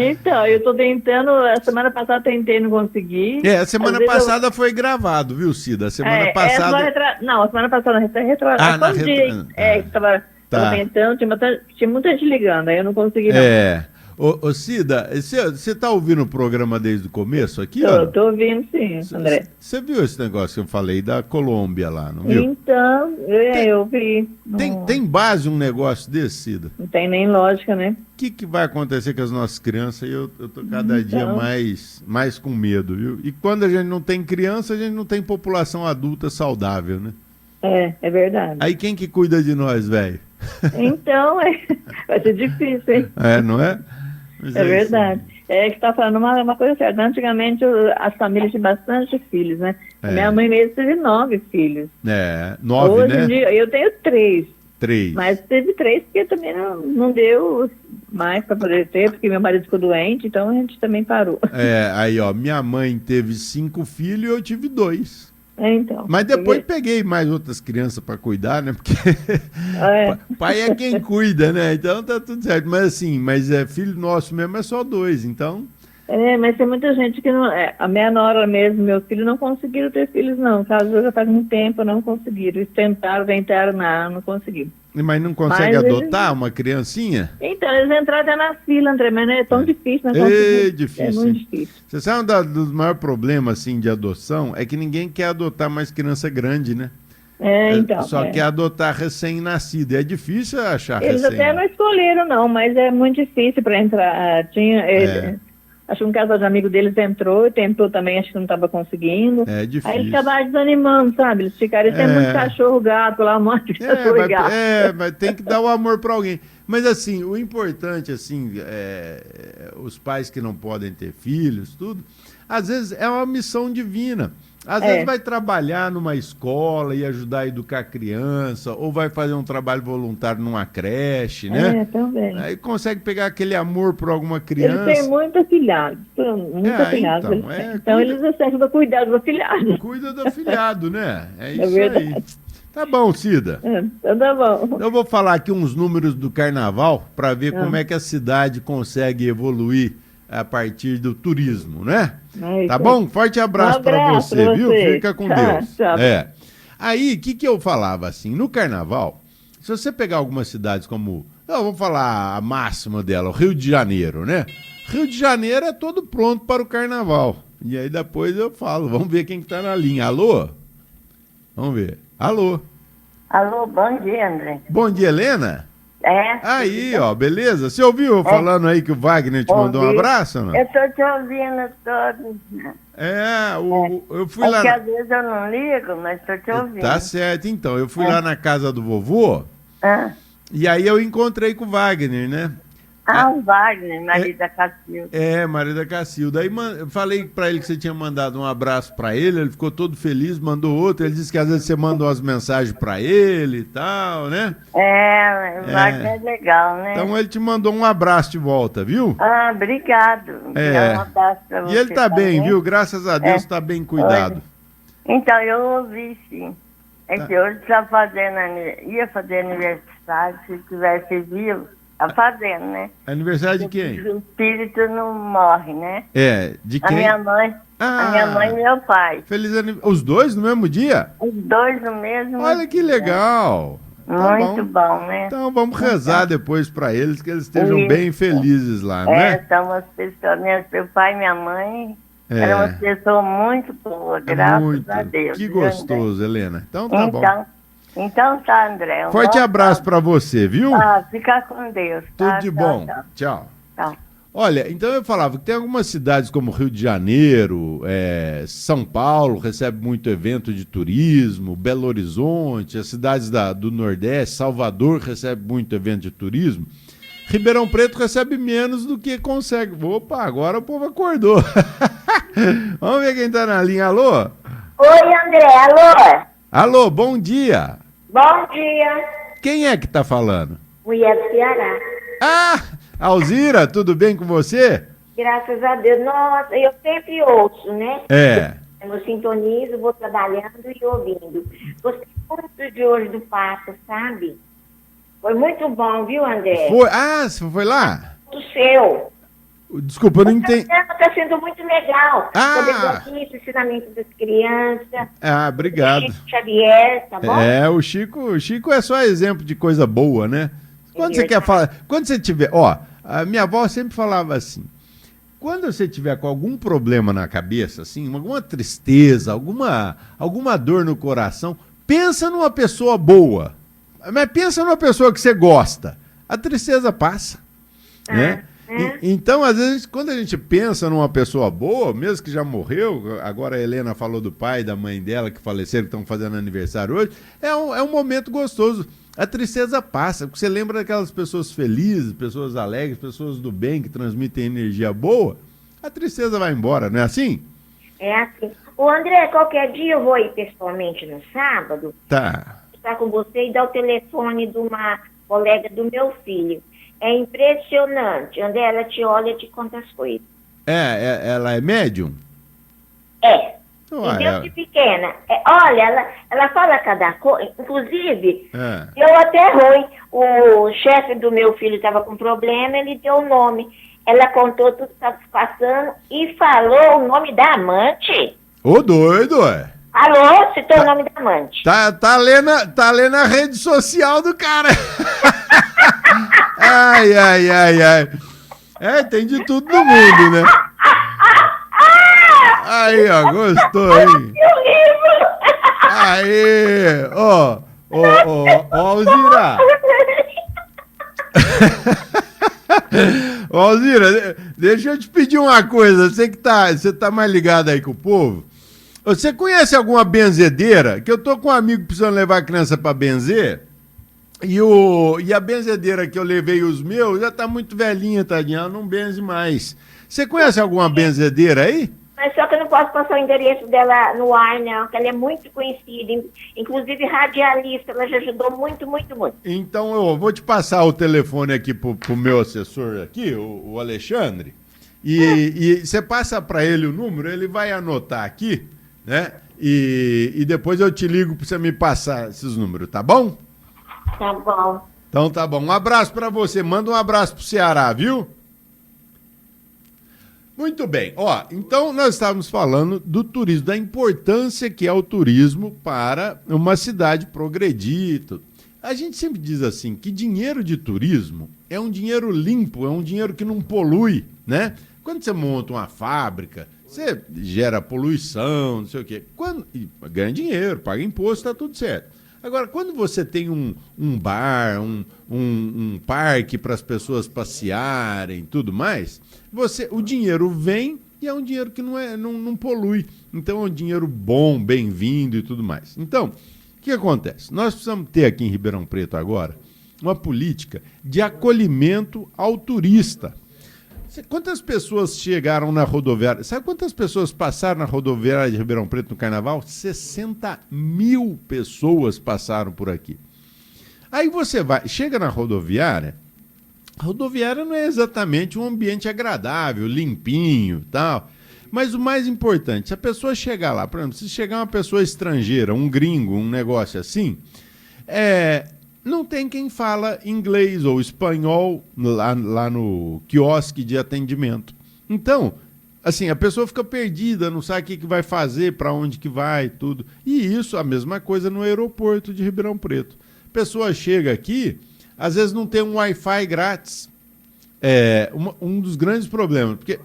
Então, eu tô tentando, a semana passada tentei, não consegui. A semana passada foi gravado, viu, Cida? A semana passada... Não, a semana passada retrasada. Que tava tentando, tinha muita gente ligando, aí eu não consegui não. Ô Cida, você tá ouvindo o programa desde o começo aqui? Tô ouvindo sim, André. Você viu esse negócio que eu falei da Colômbia lá, não viu? Então, eu vi. Tem base um negócio desse, Cida? Não tem nem lógica, né? O que vai acontecer com as nossas crianças? Eu tô cada dia mais com medo, viu? E quando a gente não tem criança, a gente não tem população adulta saudável, né? É verdade. Aí quem que cuida de nós, velho? Então, vai ser difícil, hein? Não é? Mas verdade. Que está falando uma coisa certa. Antigamente, as famílias tinham bastante filhos, né? Minha mãe mesmo teve 9 filhos. 9, hoje, né? Hoje em dia, eu tenho 3. 3. Mas teve 3 porque também não deu mais para poder ter, porque meu marido ficou doente, então a gente também parou. Aí, ó, minha mãe teve 5 filhos e eu tive 2. Então. Mas depois peguei mais outras crianças para cuidar, né? Porque pai é quem cuida, né? Então tá tudo certo. Mas assim, filho nosso mesmo é só 2, então... mas tem muita gente que não... a minha nora mesmo, meu filho, não conseguiram ter filhos, não. Casou já faz muito tempo, não conseguiram. Eles tentaram, não conseguiram. Mas não consegue adotar uma criancinha? Então, eles entraram até na fila, André, mas não é tão difícil. Difícil. É muito difícil. Você sabe um dos maiores problemas assim, de adoção? É que ninguém quer adotar mais criança grande, né? Então. Só quer adotar recém-nascido. É difícil achar eles até não escolheram, não, mas é muito difícil para entrar. Acho que um casal de amigo deles entrou, tentou também, acho que não estava conseguindo. É difícil. Aí eles acabaram desanimando, sabe? Eles ficaram, tem muito cachorro, gato lá, um monte de cachorro e gato. Mas tem que dar o amor para alguém. Mas assim, o importante, assim, os pais que não podem ter filhos, tudo, às vezes é uma missão divina. Às vezes vai trabalhar numa escola e ajudar a educar a criança, ou vai fazer um trabalho voluntário numa creche, né? Também. Aí consegue pegar aquele amor por alguma criança. Eles têm muito afilhado, afilhado. Então eles ajudam a cuidar do afilhado. Cuida do afilhado, né? É isso aí. Tá bom, Cida. Então tá bom. Eu vou falar aqui uns números do carnaval para ver como é que a cidade consegue evoluir a partir do turismo, né? Tá bom? Forte abraço para você, viu? Fica com Deus. Tchau. Aí, o que eu falava assim? No carnaval, se você pegar algumas cidades como... vamos falar a máxima dela, o Rio de Janeiro, né? Rio de Janeiro é todo pronto para o carnaval. E aí depois eu falo, vamos ver quem que tá na linha. Alô? Vamos ver. Alô, bom dia, André. Bom dia, Helena? Aí, ó, beleza? Você ouviu falando aí que o Wagner te mandou um abraço, não? Eu tô te ouvindo todo. Eu fui lá... Porque às vezes eu não ligo, mas tô te ouvindo. Tá certo, então. Eu fui lá na casa do vovô, e aí eu encontrei com o Wagner, né? O Wagner, marido da Cacilda. Maria da Cacilda. Aí eu falei pra ele que você tinha mandado um abraço pra ele ficou todo feliz, mandou outro. Ele disse que às vezes você manda umas mensagens pra ele e tal, né? O Wagner é legal, né? Então ele te mandou um abraço de volta, viu? Obrigado. Um abraço pra você. E ele tá bem, também. viu? Graças a Deus tá bem cuidado. Então, eu ouvi, sim. É que hoje ia fazer aniversário, se tivesse vivo, tá fazendo, né? Aniversário de quem? O espírito não morre, né? De A quem? minha mãe. A minha mãe e meu pai. Feliz aniversário. Os dois no mesmo dia? Os dois no mesmo dia. Olha que legal. Muito bom, né? Então vamos rezar depois pra eles, que eles estejam bem felizes lá, né? São as pessoas, meu pai e minha mãe eram uma pessoa muito boa, graças a Deus. Que gostoso, Helena. Então tá bom. Então tá, André. Forte abraço pra você, viu? Fica com Deus. Tudo de bom. Tchau. Tchau. Olha, então eu falava que tem algumas cidades como Rio de Janeiro, São Paulo recebe muito evento de turismo, Belo Horizonte, as cidades do Nordeste, Salvador recebe muito evento de turismo. Ribeirão Preto recebe menos do que consegue. Opa, agora o povo acordou. Vamos ver quem tá na linha. Alô? Oi, André. Alô? Alô, bom dia. Bom dia. Quem é que tá falando? Mulher do Ceará. Alzira, tudo bem com você? Graças a Deus. Nossa, eu sempre ouço, né? Eu sintonizo, vou trabalhando e ouvindo. Gostei muito de hoje do papo, sabe? Foi muito bom, viu, André? Você foi lá? Do seu. Desculpa, eu não entendi. Está sendo muito legal. Poder ensinamento das crianças. Obrigado. Chico Xavier, tá bom? O Chico é só exemplo de coisa boa, né? Quando você quer falar, quando você tiver, a minha avó sempre falava assim, quando você tiver com algum problema na cabeça, assim, alguma tristeza, alguma dor no coração, pensa numa pessoa boa, mas pensa numa pessoa que você gosta, a tristeza passa, né? Então, às vezes, quando a gente pensa numa pessoa boa, mesmo que já morreu, agora a Helena falou do pai e da mãe dela que faleceram, que estão fazendo aniversário hoje, é um momento gostoso. A tristeza passa, porque você lembra daquelas pessoas felizes, pessoas alegres, pessoas do bem, que transmitem energia boa, a tristeza vai embora, não é assim? É assim. Ô, André, qualquer dia eu vou ir pessoalmente no sábado. Estar com você e dar o telefone de uma colega do meu filho. É impressionante. André, ela te olha e te conta as coisas. Ela é médium? E Deus de pequena. Olha, ela fala cada coisa. Inclusive, deu até ruim. O chefe do meu filho estava com problema, ele deu o nome. Ela contou tudo que estava se passando e falou o nome da amante. Ô, doido, Alô, citou o nome da amante. Tá lendo a rede social do cara. Ai. Tem de tudo no mundo, né? Aí, gostou, hein? Aí, Alzira. Alzira, deixa eu te pedir uma coisa. Você tá mais ligado aí com o povo. Você conhece alguma benzedeira? Que eu tô com um amigo precisando levar a criança pra benzer. E a benzedeira que eu levei os meus já tá muito velhinha, tadinha. Ela não benze mais. Você conhece alguma benzedeira aí? Mas só que eu não posso passar o endereço dela no ar, não, que ela é muito conhecida, inclusive radialista, ela já ajudou muito, muito, muito. Então eu vou te passar o telefone aqui pro meu assessor aqui, o Alexandre, e você passa para ele o número, ele vai anotar aqui, né? E depois eu te ligo para você me passar esses números, tá bom? Tá bom. Então tá bom. Um abraço para você, manda um abraço pro Ceará, viu? Muito bem, então nós estávamos falando do turismo, da importância que é o turismo para uma cidade progredir e tudo. A gente sempre diz assim, que dinheiro de turismo é um dinheiro limpo, é um dinheiro que não polui, né? Quando você monta uma fábrica, você gera poluição, não sei o quê. Ganha dinheiro, paga imposto, tá tudo certo. Agora, quando você tem um bar, um parque para as pessoas passearem e tudo mais, o dinheiro vem e é um dinheiro que não polui. Então é um dinheiro bom, bem-vindo e tudo mais. Então, o que acontece? Nós precisamos ter aqui em Ribeirão Preto agora uma política de acolhimento ao turista. Quantas pessoas chegaram na rodoviária? Sabe quantas pessoas passaram na rodoviária de Ribeirão Preto no Carnaval? 60 mil pessoas passaram por aqui. Aí você chega na rodoviária, a rodoviária não é exatamente um ambiente agradável, limpinho e tal. Mas o mais importante, se a pessoa chegar lá, por exemplo, se chegar uma pessoa estrangeira, um gringo, um negócio assim, não tem quem fala inglês ou espanhol lá no quiosque de atendimento. Então, assim, a pessoa fica perdida, não sabe o que vai fazer, para onde que vai, tudo. E isso, a mesma coisa no aeroporto de Ribeirão Preto. A pessoa chega aqui, às vezes não tem um Wi-Fi grátis. Um dos grandes problemas, porque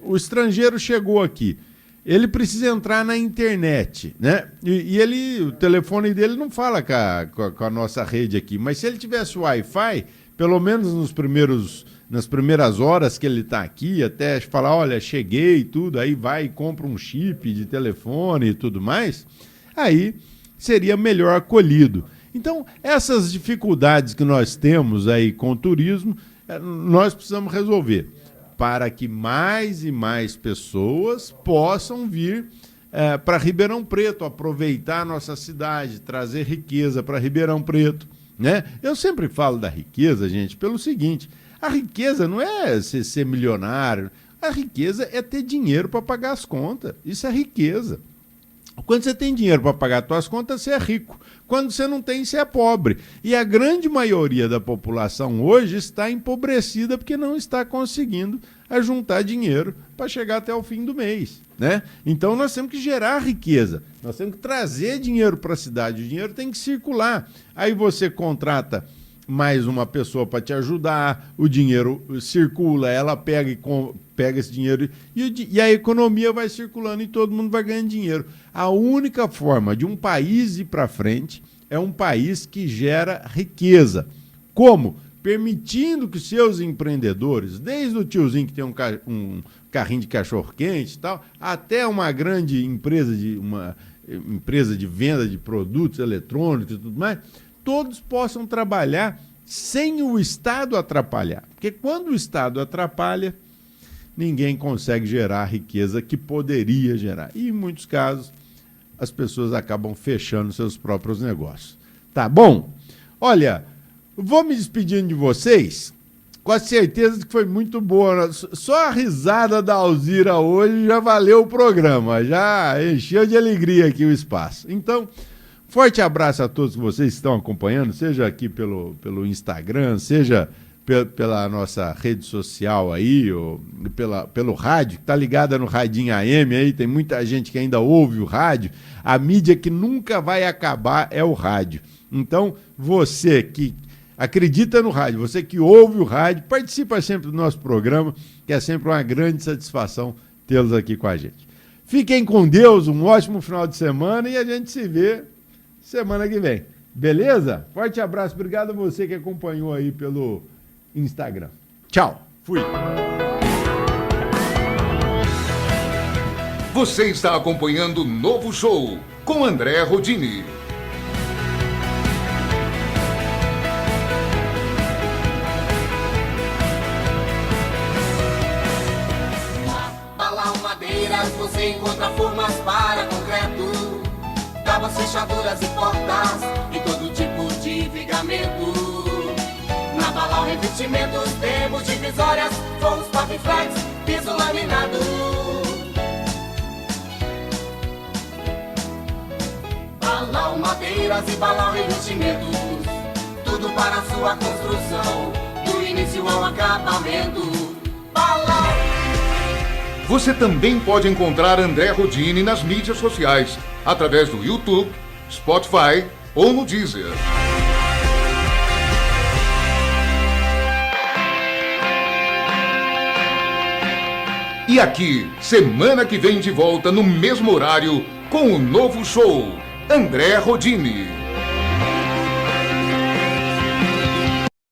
o estrangeiro chegou aqui, ele precisa entrar na internet, né? E o telefone dele não fala com a nossa rede aqui, mas se ele tivesse Wi-Fi, pelo menos nas primeiras horas que ele está aqui, até falar, olha, cheguei e tudo, aí vai e compra um chip de telefone e tudo mais, aí seria melhor acolhido. Então, essas dificuldades que nós temos aí com o turismo, nós precisamos resolver para que mais e mais pessoas possam vir para Ribeirão Preto, aproveitar a nossa cidade, trazer riqueza para Ribeirão Preto, né? Eu sempre falo da riqueza, gente, pelo seguinte, a riqueza não é ser milionário, a riqueza é ter dinheiro para pagar as contas, isso é riqueza. Quando você tem dinheiro para pagar as suas contas, você é rico. Quando você não tem, você é pobre. E a grande maioria da população hoje está empobrecida porque não está conseguindo juntar dinheiro para chegar até o fim do mês, né? Então nós temos que gerar riqueza, nós temos que trazer dinheiro para a cidade, o dinheiro tem que circular. Aí você contrata mais uma pessoa para te ajudar, o dinheiro circula, ela pega esse dinheiro e a economia vai circulando e todo mundo vai ganhando dinheiro. A única forma de um país ir para frente é um país que gera riqueza. Como? Permitindo que seus empreendedores, desde o tiozinho que tem um carrinho de cachorro-quente e tal, até uma grande empresa de venda de produtos eletrônicos e tudo mais, todos possam trabalhar sem o Estado atrapalhar. Porque quando o Estado atrapalha, ninguém consegue gerar a riqueza que poderia gerar. E, em muitos casos, as pessoas acabam fechando seus próprios negócios. Tá bom? Olha, vou me despedindo de vocês, com a certeza de que foi muito boa. Só a risada da Alzira hoje já valeu o programa, já encheu de alegria aqui o espaço. Então, forte abraço a todos vocês que estão acompanhando, seja aqui pelo Instagram, seja pela nossa rede social aí, ou pelo rádio, que está ligada no Radinho AM aí, tem muita gente que ainda ouve o rádio. A mídia que nunca vai acabar é o rádio. Então, você que acredita no rádio, você que ouve o rádio, participa sempre do nosso programa, que é sempre uma grande satisfação tê-los aqui com a gente. Fiquem com Deus, um ótimo final de semana e a gente se vê semana que vem. Beleza? Forte abraço, obrigado a você que acompanhou aí pelo Instagram. Tchau, fui. Você está acompanhando o Novo Show com André Rodini. Você encontra formas para concreto, tábuas, fechaduras e portas e todo tipo de vigamento. Na Balau Revestimentos temos divisórias, forros, paviflex, piso laminado. Balau Madeiras e Balau Revestimentos, tudo para a sua construção, do início ao acabamento. Balau. Você também pode encontrar André Rodini nas mídias sociais, através do YouTube, Spotify ou no Deezer. E aqui, semana que vem de volta no mesmo horário, com o Novo Show, André Rodini.